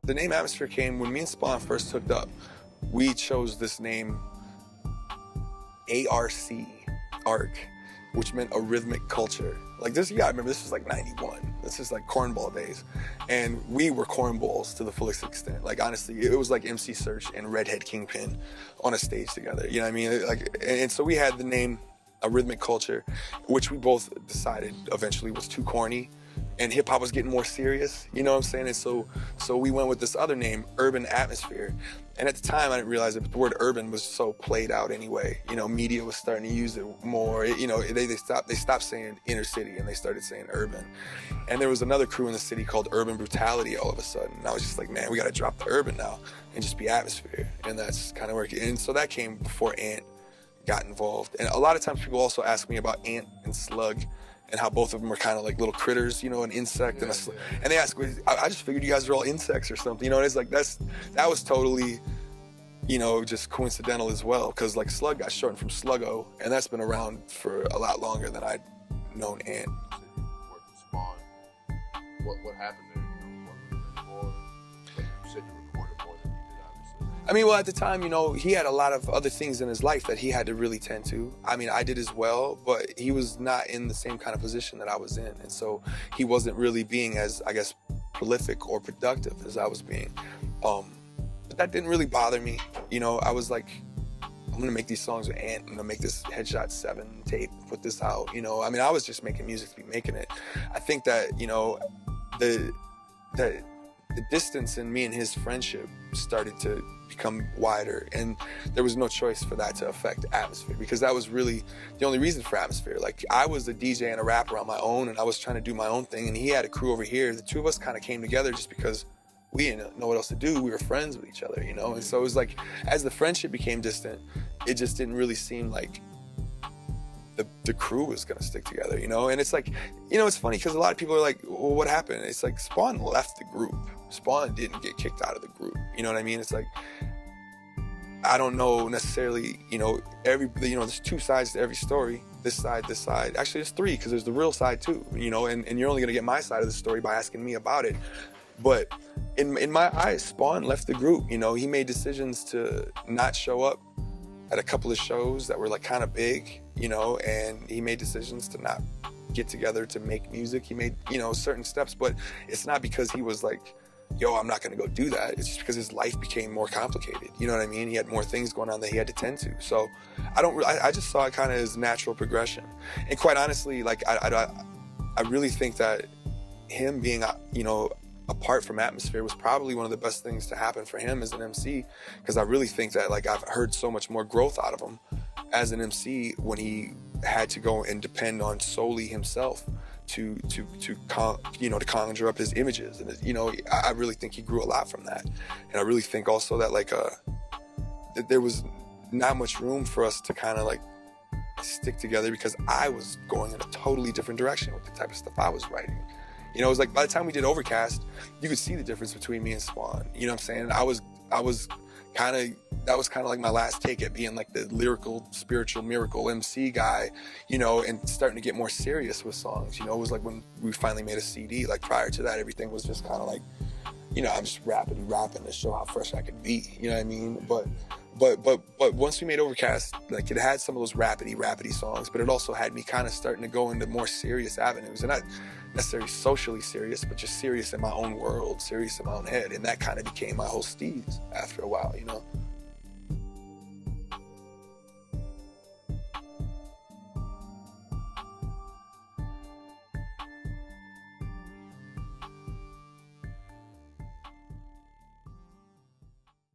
the name Atmosphere came when me and Spawn first hooked up. We chose this name ARC, which meant a rhythmic culture. Like this, yeah, I remember this was like 91. This is like cornball days. And we were cornballs to the fullest extent. Like honestly, it was like MC Search and Redhead Kingpin on a stage together. You know what I mean? Like, and so we had the name a rhythmic culture, which we both decided eventually was too corny. And hip hop was getting more serious, you know what I'm saying? And so we went with this other name, Urban Atmosphere. And at the time, I didn't realize that the word urban was so played out anyway. You know, media was starting to use it more. You know, they stopped saying inner city and they started saying urban. And there was another crew in the city called Urban Brutality all of a sudden. And I was just like, man, we got to drop the urban now and just be Atmosphere. And that's kind of where it came. And so that came before Ant got involved. And a lot of times people also ask me about Ant and Slug and how both of them are kind of like little critters, you know, an insect and a slug. And they ask, I just figured you guys are all insects or something, you know, and it's like, that was totally, you know, just coincidental as well, because like Slug got shortened from Sluggo, and that's been around for a lot longer than I'd known Ant. Spawn. What happened there? You said you recorded more than you did, obviously. I mean, well, at the time, you know, he had a lot of other things in his life that he had to really tend to. I mean, I did as well, but he was not in the same kind of position that I was in. And so he wasn't really being as, I guess, prolific or productive as I was being. But that didn't really bother me. You know, I was like, I'm going to make these songs with Ant. I'm going to make this Headshot 7 tape, put this out. You know, I mean, I was just making music to be making it. I think that, you know, the distance in me and his friendship started to become wider, and there was no choice for that to affect Atmosphere, because that was really the only reason for Atmosphere. Like, I was a DJ and a rapper on my own, and I was trying to do my own thing, and he had a crew over here. The two of us kind of came together just because we didn't know what else to do. We were friends with each other, you know? And so it was like, as the friendship became distant, it just didn't really seem like the crew was gonna stick together, you know? And it's like, you know, it's funny because a lot of people are like, well, what happened? It's like, Spawn left the group. Spawn didn't get kicked out of the group. You know what I mean? It's like, I don't know necessarily, you know, there's two sides to every story. This side, this side. Actually, there's three, because there's the real side too, you know, and you're only gonna get my side of the story by asking me about it. But in my eyes, Spawn left the group. You know, he made decisions to not show up at a couple of shows that were like kind of big, you know, and he made decisions to not get together to make music. He made, you know, certain steps, but it's not because he was like, yo, I'm not gonna go do that. It's just because his life became more complicated. You know what I mean? He had more things going on that he had to tend to. So I just saw it kind of as natural progression. And quite honestly, like, I really think that him being, you know, apart from Atmosphere was probably one of the best things to happen for him as an MC, because I really think that, like, I've heard so much more growth out of him as an MC when he had to go and depend on solely himself to conjure up his images. And, you know, I really think he grew a lot from that. And I really think also that, like, that there was not much room for us to kind of like stick together, because I was going in a totally different direction with the type of stuff I was writing. You know, it was like, by the time we did Overcast, you could see the difference between me and Spawn. You know what I'm saying? That was kind of like my last take at being like the lyrical, spiritual, miracle MC guy, you know, and starting to get more serious with songs. You know, it was like when we finally made a CD. Like, prior to that, everything was just kind of like, you know, I'm just rapping to show how fresh I could be. You know what I mean? But once we made Overcast, like, it had some of those rappity songs, but it also had me kind of starting to go into more serious avenues, and not necessarily socially serious, but just serious in my own world, serious in my own head, and that kind of became my whole steez after a while, you know?